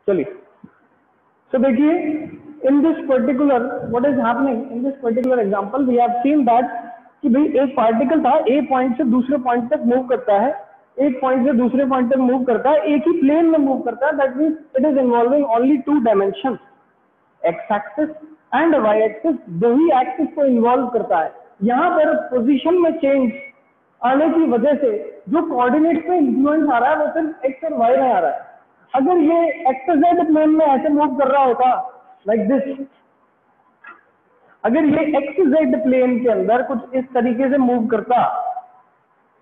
चलिए, so देखिए, in this particular what is happening in this particular example we have seen that कि भाई एक पार्टिकल था, ए पॉइंट से दूसरे पॉइंट तक मूव करता है, एक पॉइंट से दूसरे पॉइंट तक मूव करता है, एक ही प्लेन में मूव करता है, that means it is involving only two dimension, X axis and Y axis, दो ही एक्सिस को इन्वॉल्व करता है। यहाँ पर पोजीशन में चेंज आने की वजह से जो कोऑर्डिनेट पे इन्फ्लुएंस आ रहा है वो सिर्फ एक्स और वाई में आ रहा है। अगर ये एक्स जेड प्लेन में ऐसे मूव कर रहा होता लाइक दिस, अगर ये एक्स जेड प्लेन के अंदर कुछ इस तरीके से मूव करता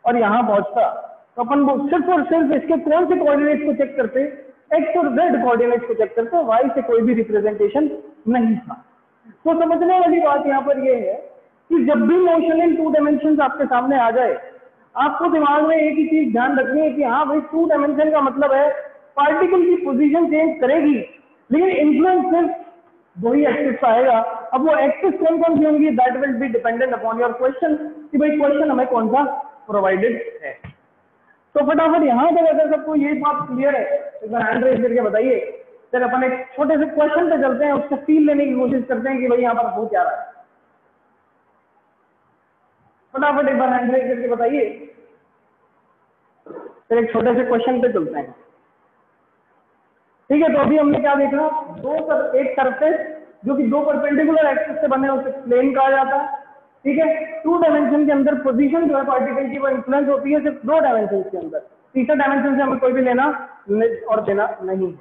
और यहाँ पहुंचता, तो अपन सिर्फ और सिर्फ इसके कौन से कोऑर्डिनेट्स को चेक करते, एक्स और जेड कोऑर्डिनेट्स को चेक करते, वाई से कोई भी रिप्रेजेंटेशन नहीं था। तो समझने वाली बात यहाँ पर ये है कि जब भी मोशन इन टू डायमेंशन आपके सामने आ जाए, आपको दिमाग में एक ही चीज ध्यान रखनी है कि हाँ भाई, टू डायमेंशन का मतलब है पार्टिकल की पोजीशन चेंज करेगी, लेकिन इन्फ्लुएंस सिर्फ दो ही एक्सिस का आएगा। अब वो एक्सिस कौन कौन सी होंगी, that will be dependent upon your question कि भाई क्वेश्चन हमें कौन सा प्रोवाइडेड है। तो फटाफट यहाँ तक अगर सबको ये बात क्लियर है तो हैंड रेज करके बताइए, फिर अपन एक छोटे से क्वेश्चन पे चलते हैं, उससे फील लेने की कोशिश करते हैं कि भाई यहाँ पर हो क्या रहा है। फटाफट एक बार हैंड रेज करके बताइए, फिर एक छोटे से क्वेश्चन पे चलते हैं। ठीक है, तो अभी हमने क्या देखा, एक सरफेस जो कि दो परपेंडिकुलर एक्सिस से बने उसे प्लेन कहा जाता है। ठीक है, टू डायमेंशन के अंदर पोजीशन जो है पार्टिकल की वो इन्फ्लुएंस होती है सिर्फ दो डायमेंशन के अंदर, तीसरे डायमेंशन से हमें कोई भी लेना और देना नहीं।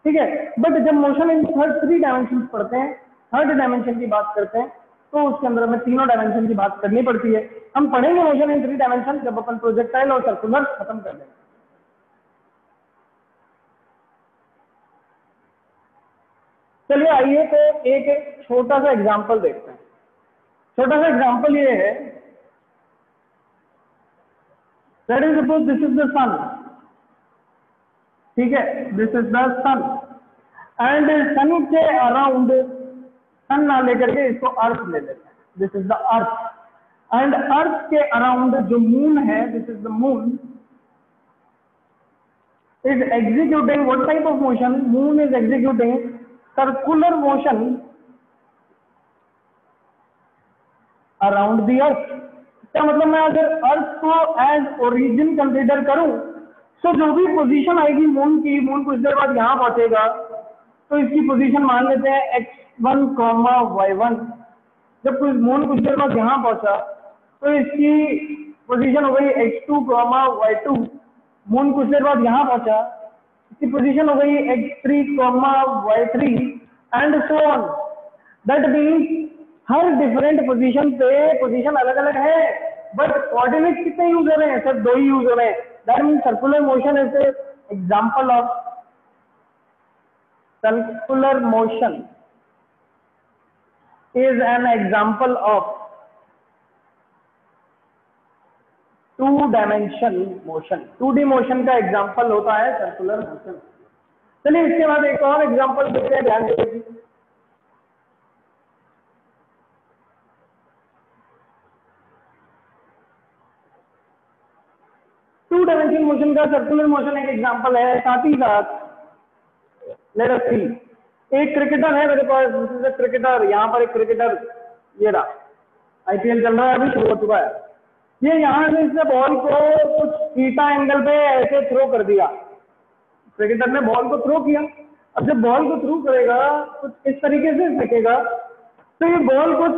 ठीक है, बट जब मोशन इन थ्री डायमेंशन पढ़ते हैं, थर्ड डायमेंशन की बात करते हैं, तो उसके अंदर हमें तीनों डायमेंशन की बात करनी पड़ती है। हम पढ़ेंगे मोशन इन थ्री डायमेंशन जब अपन प्रोजेक्टाइल और सर्कुलर खत्म कर देंगे। चलिए आइए तो एक छोटा सा एग्जांपल देखते हैं। छोटा सा एग्जांपल ये है, that is suppose this is the sun. ठीक है, this is the sun and sun के अराउंड, सन ना लेकर के इसको अर्थ ले लेते हैं, this is the earth and earth के अराउंड जो मून है, this is the moon, is executing what type of motion, moon is executing circular motion around the earth. क्या मतलब, मैं अगर अर्थ को एज ओरिजिन कंसीडर करूं तो जो भी पोजीशन आएगी मून की, मून कुछ देर बाद यहां पहुंचेगा, तो इसकी पोजीशन मान लेते हैं x1, y1। जब मून कुछ देर बाद यहां पहुंचा तो इसकी पोजीशन हो गई x2, y2। मून कुछ देर बाद यहां पहुंचा, इसकी पोजीशन हो गई x3, y3 and so on. That means her different position पे पोजीशन अलग अलग है, बट कोऑर्डिनेट कितने यूज हो रहे हैं, सिर्फ दो ही यूज हो रहे हैं। That means circular motion is example of, circular motion is an example of two dimension motion. 2D motion का एग्जांपल होता है सर्कुलर मोशन। चलिए इसके बाद एक और एग्जांपल देखते हैं, ध्यान दीजिए। टू डायमेंशन मोशन का सर्कुलर मोशन एक एग्जांपल है। साथ ही साथ लेट अस सी, एक क्रिकेटर है मेरे पास, दिस इज अ क्रिकेटर। यहाँ पर एक क्रिकेटर, ये रहा, आईपीएल चल रहा है, अभी शुरू हो चुका है। ये यहाँ से इसने बॉल को कुछ थीटा एंगल पे ऐसे थ्रो कर दिया, क्रिकेटर ने बॉल को थ्रो किया। अब जब बॉल को थ्रो करेगा कुछ इस तरीके से फेंकेगा, तो ये बॉल कुछ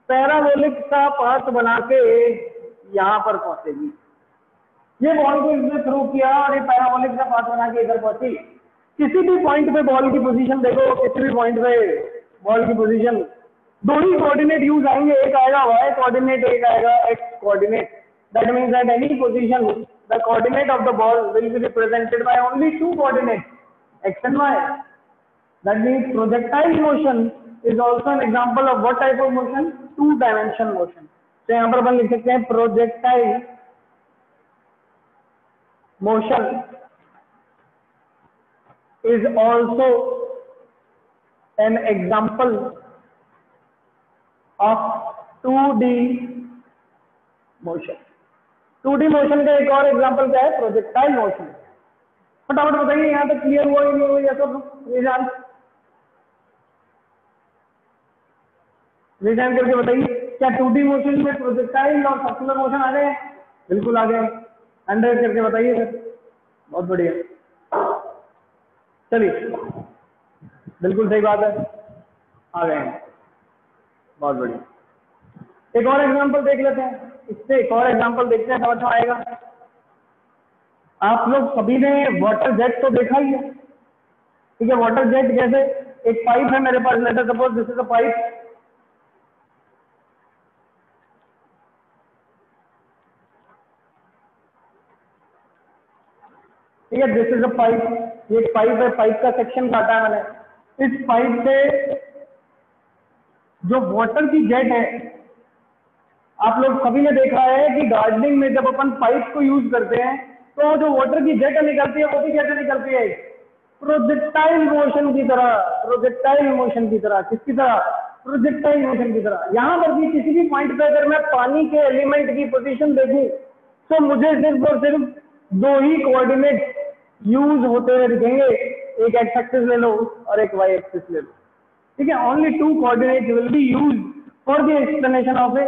पैराबोलिक का पाथ बना के यहाँ पर पहुंचेगी। ये बॉल को इसने थ्रो किया और ये पैराबोलिक का पाथ बना के इधर पहुंची। किसी भी पॉइंट पे बॉल की पोजीशन देखो, किसी भी पॉइंट पे बॉल की पोजीशन, दो ही कोऑर्डिनेट यूज आएंगे, एक आएगा y कोऑर्डिनेट, एक आएगा x coordinate. That means that any position the coordinate of the ball will be represented by only two coordinate, x and y। That means projectile motion is also an example of what type of motion, two dimension motion. तो यहाँ पर अपन लिख सकते हैं projectile motion is also an example of 2D motion। 2D motion का एक और एग्जांपल क्या है, प्रोजेक्टाइल मोशन। फटाफट बताइए, यहाँ तक क्लियर हुआ ही नहीं हुआ? या सब रिजाइन करके बताइए, क्या 2D मोशन में प्रोजेक्टाइल और सर्कुलर मोशन आ गए? बिल्कुल आ गए। 100 करके बताइए सर। बहुत बढ़िया, चलिए बिल्कुल सही बात है, आ गए हैं, बहुत बढ़िया। एक और एग्जांपल देख लेते हैं, इससे एक और एग्जांपल देखते हैं, समझ में आएगा। आप लोग सभी ने वाटर जेट तो देखा ही है, ठीक है? वाटर जेट जैसे एक पाइप है मेरे पास, let us suppose this is a pipe, ठीक है? दिस इज अ पाइप, ये एक पाइप है, पाइप का सेक्शन काटा है मैंने। इस पाइप से जो वाटर की जेट है, आप लोग सभी ने देखा है कि गार्डनिंग में जब अपन पाइप को यूज करते हैं तो जो वाटर की जेट निकलती है वो भी कैसे निकलती है? प्रोजेक्टाइल मोशन की तरह, प्रोजेक्टाइल मोशन की तरह। किसकी तरह? प्रोजेक्टाइल मोशन की तरह। यहां पर भी किसी भी पॉइंट पे अगर मैं पानी के एलिमेंट की पोजीशन देखूं तो मुझे सिर्फ और सिर्फ दो ही कोऑर्डिनेट यूज होते हुए दिखेंगे, एक एक्स एक्सिस ले लो और एक वाई एक्सिस ले लो, ठीक है? Only two coordinate will be use for the explanation of a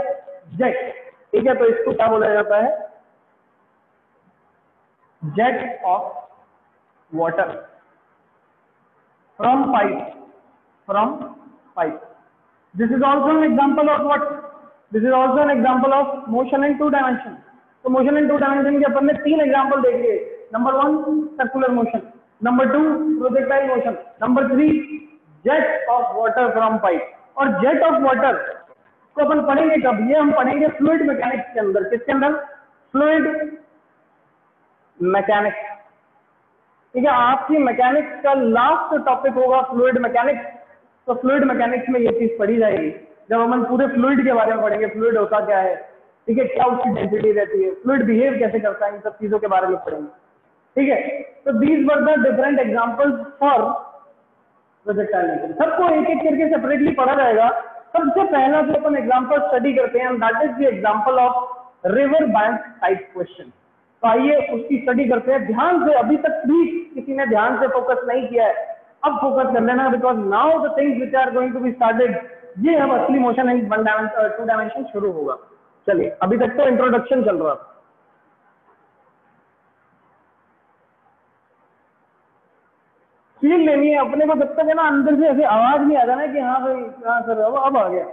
jet, ठीक है? तो इसको क्या बोला जाता है? Jet of water from pipe, from pipe. This is also an example of what? This is also an example of motion in 2 dimension. तो motion in 2 dimension के अपन ने 3 एग्जाम्पल देख लिए। Number 1 circular motion, number 2 projectile motion, number 3 jet of water from pipe. और jet of water को अपन पढ़ेंगे कब? ये हम पढ़ेंगे फ्लूइड मैकेनिक्स के अंदर। किसके अंदर? फ्लूइड मैकेनिक्स, ठीक है? आपकी मैकेनिक्स का लास्ट टॉपिक होगा फ्लूइड मैकेनिक्स। तो फ्लूइड मैकेनिक्स में ये चीज पढ़ी जाएगी जब हम पूरे फ्लूइड के बारे में पढ़ेंगे। फ्लूइड होता क्या है, ठीक है? क्या उसकी डेंसिटी रहती है, फ्लूइड बिहेव कैसे करता है, इन सब चीजों के बारे में पढ़ेंगे, ठीक है? तो these were the different examples for projectile motion. सबको एक एक करके सेपरेटली पढ़ा जाएगा। सबसे पहला जो अपन एग्जांपल स्टडी करते हैं that is the example of river bank type question. तो आइए उसकी स्टडी करते हैं ध्यान से। अभी तक भी किसी ने ध्यान से फोकस नहीं किया है, अब फोकस कर लेना, because now the things which are going to be started, ये अब असली मोशन इन 2 डायमेंशन शुरू होगा। चलिए, अभी तक तो इंट्रोडक्शन चल रहा था। फील लेनी है अपने को, जब तक है ना अंदर से ऐसे आवाज नहीं आ जाना कि हाँ भाई हाँ सर अब आ गया।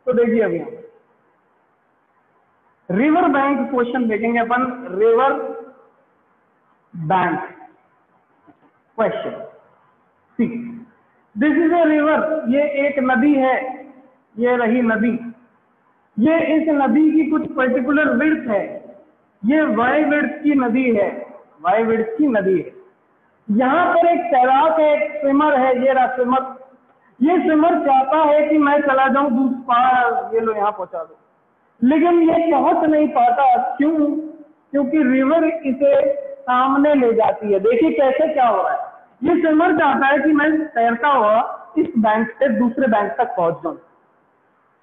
तो देखिए अभी रिवर बैंक क्वेश्चन देखेंगे अपन। River bank question, see this is a river, ये एक नदी है, ये रही नदी। ये इस नदी की कुछ पर्टिकुलर विड्थ है, ये वाई विड्थ की नदी है, वाई विड्थ की नदी है। यहाँ पर एक तैराक है, एक स्विमर है, ये रहा स्विमर। ये स्विमर चाहता है कि मैं चला जाऊं दूर पार, ये लो यहाँ पहुंचा दो, लेकिन ये पहुंच नहीं पाता। क्यों? क्योंकि रिवर इसे सामने ले जाती है। देखिए कैसे क्या हो रहा है। ये स्विमर चाहता है कि मैं तैरता हुआ इस बैंक से दूसरे बैंक तक पहुंच जाऊं,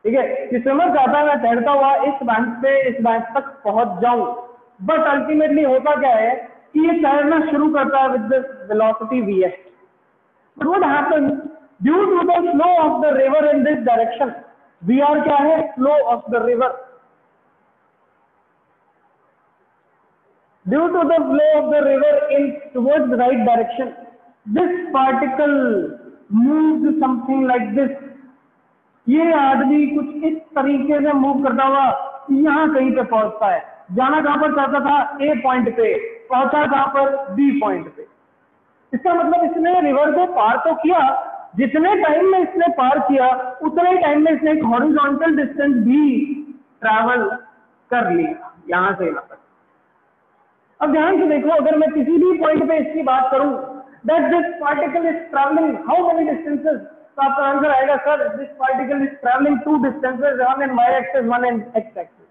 ठीक है? ये स्विमर चाहता है मैं तैरता हुआ इस बैंक से इस बैंक तक पहुंच जाऊं, बट अल्टीमेटली होता क्या है कि ये तैरना शुरू करता है with the velocity vs। But what happens due to the flow of the river in this direction? vr क्या है? Flow of the river. Due to the flow of the river in towards the right direction, this particle moves something like this। ये आदमी कुछ इस तरीके से move करता हुआ यहाँ कहीं पे पहुंचता है। जाना कहां पर चाहता था? ए पॉइंट पे, पहुंचा कहां पर? बी पॉइंट पे। इसका मतलब इसने रिवर को पार तो किया, जितने टाइम में इसने पार किया उतने टाइम में इसने एक हॉरिजॉन्टल डिस्टेंस भी ट्रैवल कर लिया यहां से यहाँ तक। अब ध्यान से देखो, अगर मैं किसी भी पॉइंट पे इसकी बात करूं that this particle is travelling how many distances, तो आपका आंसर आएगा sir this particle is travelling 2 distances, one in Y axis one in X axis.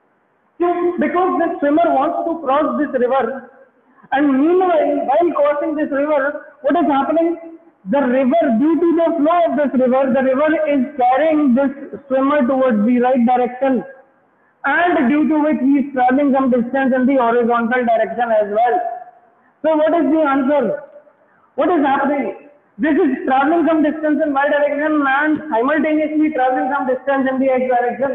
क्यों? Because this swimmer wants to cross this river and meanwhile while crossing this river what is happening? The river, due to the flow of this river, the river is carrying this swimmer towards the right direction, and due to which he is traveling some distance in the horizontal direction as well. So what is the answer? What is happening? This is traveling some distance in y direction and simultaneously traveling some distance in the x direction.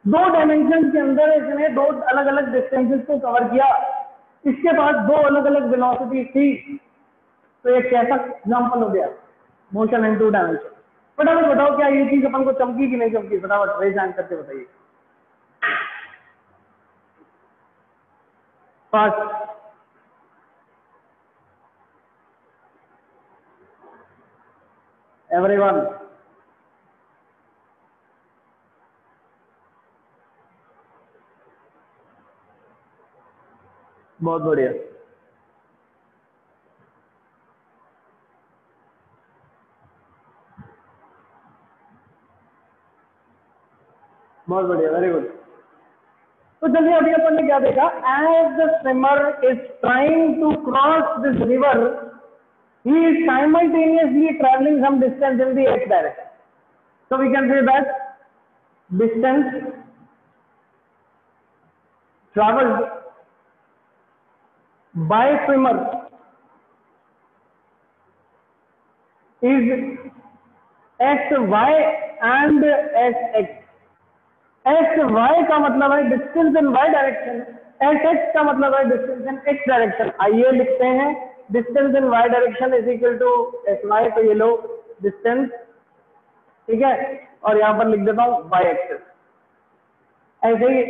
दो dimension के अंदर इसने दो अलग अलग distances को cover किया, इसके पास दो अलग अलग वेलोसिटी थी, तो ये कैसा एग्जांपल हो गया? Motion in two dimension. फटाफट बताओ क्या ये चीज अपन को चमकी कि नहीं चमकी? फटाफट रेज हैंड करके बताइए। फास्ट। एवरीवन। बहुत बढ़िया। बहुत बढ़िया, वेरी गुड। तो चलिए अभी अपन ने क्या देखा? As the swimmer is trying to cross this river, he is simultaneously traveling some distance in the x direction. So we can say that distance traveled by swimmer is xy and sx. xy का मतलब है distance in y direction, sx का मतलब है distance in x direction. आइए लिखते हैं distance in y direction is equal to sy, तो ये लो डिस्टेंस, ठीक है, और यहाँ पर लिख देता हूँ y एक्सिस। ऐसे ही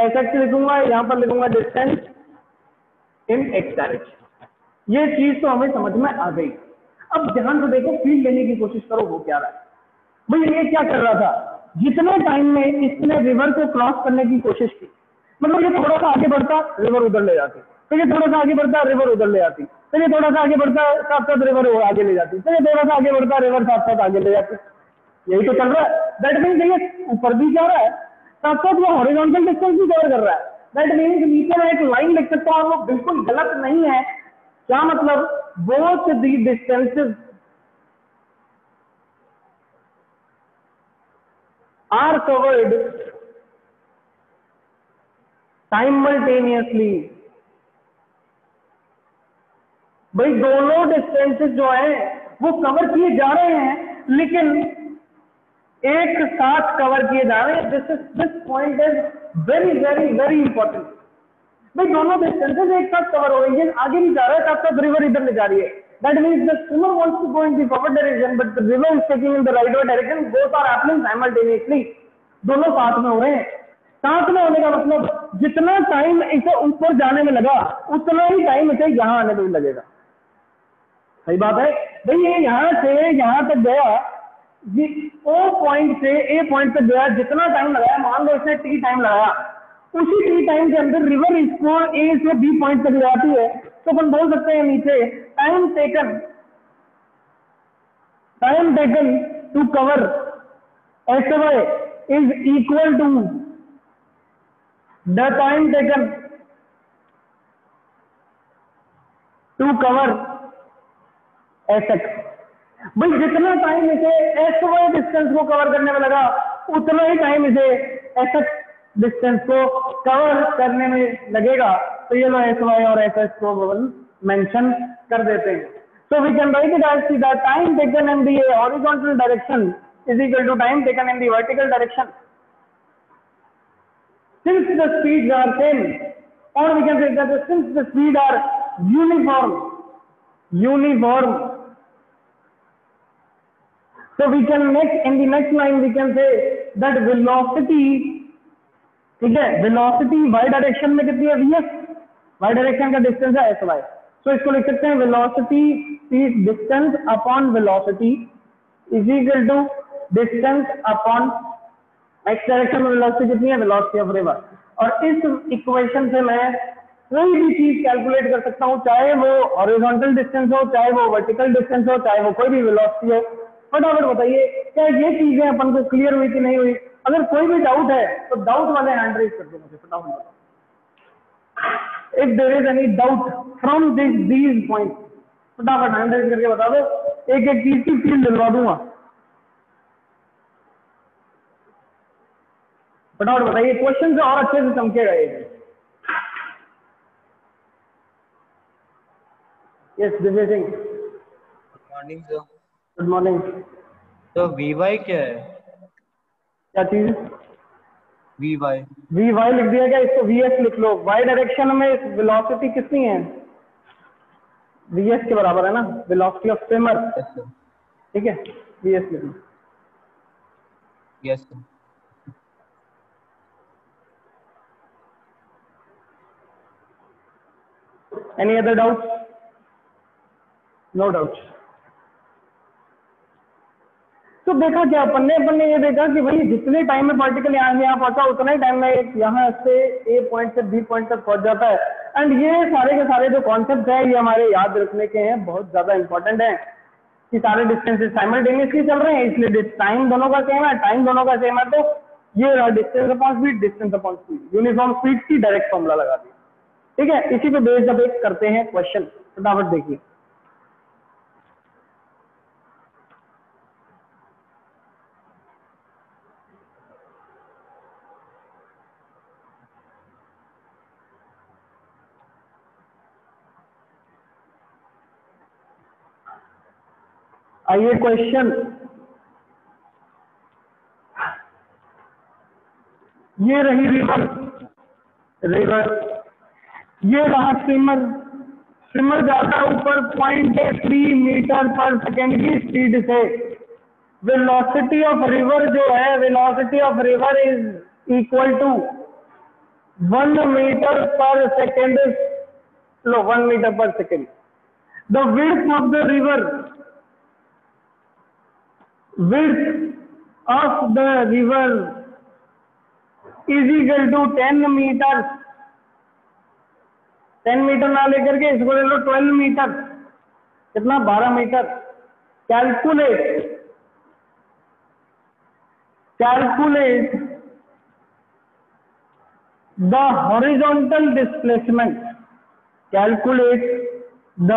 sx लिखूंगा, यहाँ पर लिखूंगा डिस्टेंस इन x डायरेक्शन। ये चीज तो हमें समझ में आ गई। अब ध्यान से देखो, फील लेने की कोशिश करो हो क्या रहा है। भाई ये क्या कर रहा था? जितने टाइम में इसने रिवर को क्रॉस करने की कोशिश की, मतलब ये थोड़ा सा आगे बढ़ता, रिवर उधर ले जाती, फिर ये थोड़ा सा आगे बढ़ता, रिवर उधर ले जाती, फिर ये थोड़ा सा आगे बढ़ता, साथ साथ रिवर आगे ले जाती, फिर ये थोड़ा सा आगे बढ़ता, रिवर साथ साथ आगे ले जाती। यही तो चल रहा है। दैट मीन्स ये ऊपर भी जा रहा है, साथ साथ वो हॉरिजॉन्टल डिस्टेंस भी कवर कर रहा है। दैट मीन्स नीचे में एक लाइन लिख सकता हूं, वो बिल्कुल गलत नहीं है। क्या मतलब? Both the distances are covered simultaneously. भाई दोनों डिस्टेंसेस जो है वो कवर किए जा रहे हैं, लेकिन एक साथ कवर किए जा रहे हैं। This point is very very very important. भाई दोनों डिस्टेंसेस एक साथ कवर हो रही है, आगे नहीं जा रहा है, साथ साथ रिवर इधर ले जा रही है। That means the swimmer wants to go in the forward direction but the river is taking in the rightward direction. Both are happening simultaneously, दोनों साथ में हो रहे हैं। साथ में होने का मतलब जितना टाइम इसे ऊपर जाने में लगा, उतना ही टाइम इसे यहाँ आने में भी लगेगा। सही बात है भाई। ये यहाँ से यहाँ तक गया, ओ पॉइंट से ए पॉइंट तक गया, जितना टाइम लगाया, मान लो इसने टी टाइम लगाया, उसी टी टाइम के अंदर रिवर इसको ए से बी पॉइंट तक ले जाती है, तो अपन बोल सकते हैं नीचे time taken to cover SY is equal to the time taken to cover SX। भाई जितना टाइम इसे SY डिस्टेंस को कवर करने में लगा, उतना ही टाइम इसे SX डिस्टेंस को कवर करने में लगेगा। तो ये लो SY और SS को मेंशन कर देते हैं। So we can write it as the time taken in the horizontal direction is equal to time taken in the vertical direction. Since the speeds are same, or we can say that since the speeds are uniform, so we can in the next line we can say that velocity, ठीक है, velocity y direction में कितनी है? vs, y direction का distance है sy। तो इसको लिख सकते हैं velocity is distance upon velocity is equal to distance upon x direction में वेलोसिटी कितनी है? Velocity of river. और इस इक्वेशन से मैं कोई भी चीज कैलकुलेट कर सकता हूँ, चाहे वो हॉरिजॉन्टल डिस्टेंस हो, चाहे वो वर्टिकल डिस्टेंस हो, चाहे वो कोई भी वेलोसिटी हो। फटाफट बताइए क्या ये चीजें अपन को क्लियर हुई कि नहीं हुई? अगर कोई भी डाउट है तो डाउट वाले हैंड रेज कर दो मुझे, फटाफट बताओ। If there is any doubt from these point, फटाफट हैंड रेज करके बता दो, एक एक चीज की फील दिलवा दूंगा। फटाफट बताइए, क्वेश्चन से और अच्छे से समझेगा ये। Yes Divya Singh. Morning sir. Good morning. तो वी वाई क्या है? क्या चीज? वी वाई वी वाई लिख दिया क्या? इसको वी एस लिख लो। वाई डायरेक्शन में वेलोसिटी कितनी है? वी एस के बराबर है ना, velocity of swimmer. Yes sir. ठीक है, वी एस लिख लो। Yes sir. Any other doubt? No doubt. तो देखा क्या अपन ने ये देखा कि भाई जितने टाइम में पार्टिकल यहाँ से यहाँ पहुंचा उतना ही टाइम में यहाँ से ए पॉइंट से बी पॉइंट तक पहुंच जाता है। एंड ये सारे के सारे जो कॉन्सेप्ट है ये हमारे याद रखने के हैं, बहुत ज्यादा इंपॉर्टेंट है कि सारे डिस्टेंसेस साइमल्टेनियसली चल रहे हैं, इसलिए टाइम दोनों का सेम है, टाइम दोनों का सेम है, तो ये रहा distance upon speed, distance upon speed, uniform speed की डायरेक्ट फॉर्मूला लगा दी। ठीक है, इसी पे बेस्ड अब एक करते हैं क्वेश्चन, फटाफट देखिए। आइए क्वेश्चन, ये रही रिवर, रिवर, ये रहा स्विमर, स्विमर जाता है ऊपर 0.3 मीटर पर सेकेंड की स्पीड से। वेलोसिटी ऑफ रिवर जो है, velocity of river is equal to 1 metre per second, लो 1 metre per second. The width of the river, width of the river is equal to 10 metre, 10 metre ना लेकर के इसको ले लो 12 मीटर, कितना 12 metre. Calculate, calculate the horizontal displacement, calculate the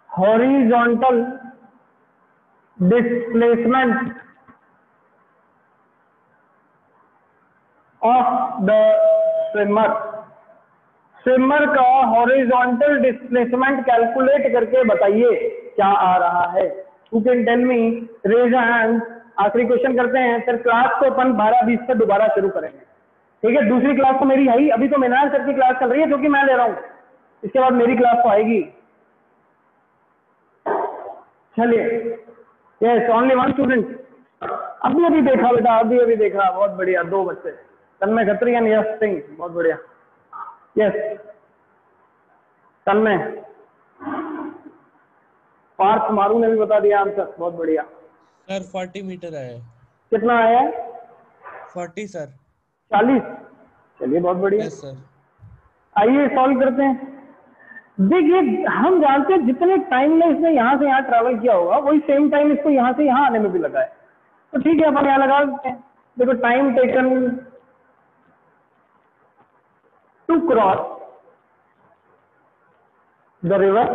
horizontal displacement of the swimmer. Swimmer का horizontal displacement calculate करके बताइए क्या आ रहा है। You can tell me, raise hand. आखिरी क्वेश्चन करते हैं, फिर क्लास को अपन 12:20 से दोबारा शुरू करेंगे। ठीक है, दूसरी क्लास तो मेरी है ही, अभी तो मीनार सर की क्लास चल रही है जो कि मैं ले रहा हूँ, इसके बाद मेरी क्लास तो आएगी। चलिए, यस, ओनली वन स्टूडेंट। अभी अभी देखा बेटा, अभी अभी देखा, बहुत बढ़िया, 2 बच्चे, तन्मय खत्री एंड यश सिंह, बहुत बढ़िया। यस तन्मय, पार्थ मारू ने भी बता दिया आंसर, बहुत बढ़िया। सर 40 मीटर है। कितना आया? 40 सर। 40। चलिए बहुत बढ़िया। Yes sir. आइए सॉल्व करते हैं। देखिए हम जानते हैं जितने टाइम में इसने यहाँ से यहाँ ट्रैवल किया होगा वही सेम टाइम इसको यहाँ से यहाँ आने में भी लगा है, तो ठीक है अपन यहाँ लगा देते हैं। देखो time taken to cross the river,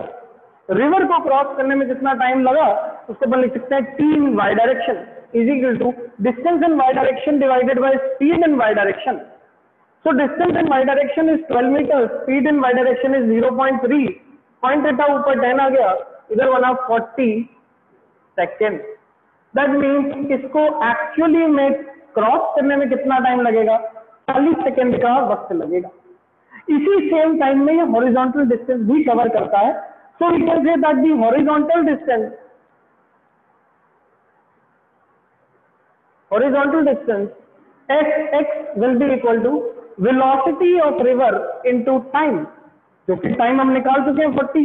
river को क्रॉस करने में जितना टाइम लगा उसको अपन लिख सकते हैं T in Y direction is equal to distance in Y direction divided by speed in Y direction. So distance in y direction is 12 meters, speed in y direction is 0.3, point हटा ऊपर 10 आ गया, इधर बना 40 सेकेंड। दैट मीन्स इसको actually में cross करने में कितना टाइम लगेगा? 40 सेकेंड का वक्त लगेगा। इसी सेम टाइम में ये हॉरिजॉन्टल डिस्टेंस भी कवर करता है। So we can say that the horizontal distance, horizontal distance x will be equal to velocity of river into time, जो कि टाइम हम निकाल चुके हैं 40,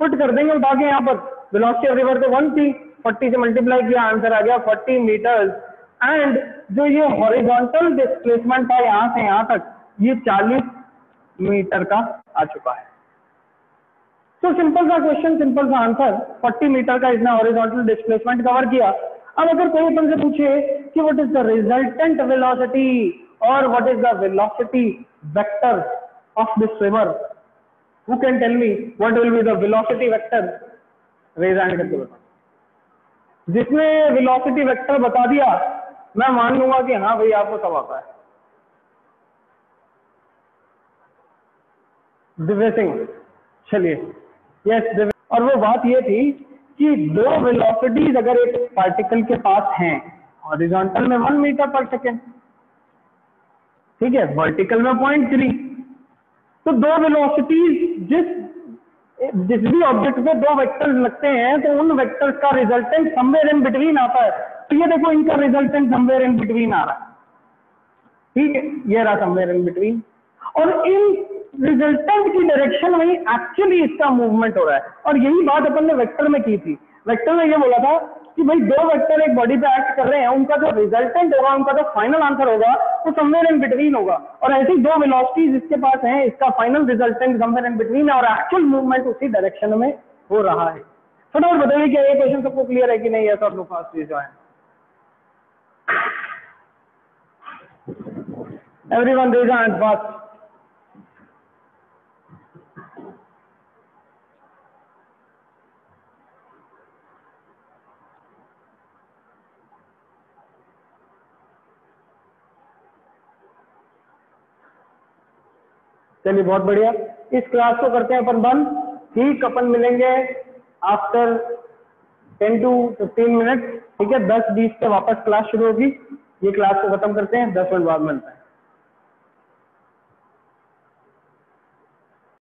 पुट कर देंगे उठा के यहाँ पर। वेलोसिटी ऑफ रिवर तो 1 थी, 40 से मल्टीप्लाई किया, आंसर आ गया 40 मीटर्स। एंड जो ये हॉरिजॉन्टल डिस्प्लेसमेंट था यहाँ से यहाँ तक, ये 40 मीटर का आ चुका है। तो सिंपल सा क्वेश्चन, सिंपल सा आंसर, 40 मीटर का इसने हॉरिजॉन्टल डिस्प्लेसमेंट कवर किया। अब अगर कोई अपन से पूछे कि what is the resultant velocity और what is the velocity vector of this swimmer, who can tell me what will be the velocity vector? Raise hand करके बताओ। जिसने वेलोसिटी वेक्टर बता दिया मैं मान लूंगा कि हाँ भाई आपको सब आता है। दिव्य सिंह, चलिए। यस दिव्य, और वो बात ये थी कि दो वेलोसिटीज अगर एक पार्टिकल के पास हैं, हॉरिजॉन्टल में 1 मीटर पर सेकेंड, ठीक है, वर्टिकल में 0.3, तो दो वेलोसिटीज जिस भी ऑब्जेक्ट पे दो वेक्टर्स लगते हैं तो उन वेक्टर्स का रिजल्टेंट समवेयर इन बिटवीन आता है। तो ये देखो इनका रिजल्टेंट समवेयर इन बिटवीन आ रहा है, ठीक है, ये रहा समवेयर इन बिटवीन, और इन रिजल्टेंट की डायरेक्शन में एक्चुअली इसका मूवमेंट हो रहा है। और यही बात अपन ने वेक्टर में की थी। वेक्टर में ये बोला था कि भाई दो वेक्टर एक बॉडी पे एक्ट कर रहे हैं, उनका जो रिजल्टेंट होगा, उनका जो फाइनल आंसर होगा वो समवेयर इन बिटवीन होगा। और ऐसे ही दो वेलोसिटीज इसके पास हैं, इसका final resultant somewhere in between है और एक्चुअल मूवमेंट उसी डायरेक्शन में हो रहा है। फटाफट बताइए क्या ये क्वेश्चन सबको क्लियर है कि नहीं? ऐसा नो फास्ट जो है एवरीवन रेज हैंड फास्ट। चलिए बहुत बढ़िया, इस क्लास को करते हैं अपन बंद। ठीक, अपन मिलेंगे आफ्टर 10 to 15 मिनट, ठीक है, 10-20 पे वापस क्लास शुरू होगी। ये क्लास को खत्म करते हैं, 10 मिनट बाद मिलते हैं।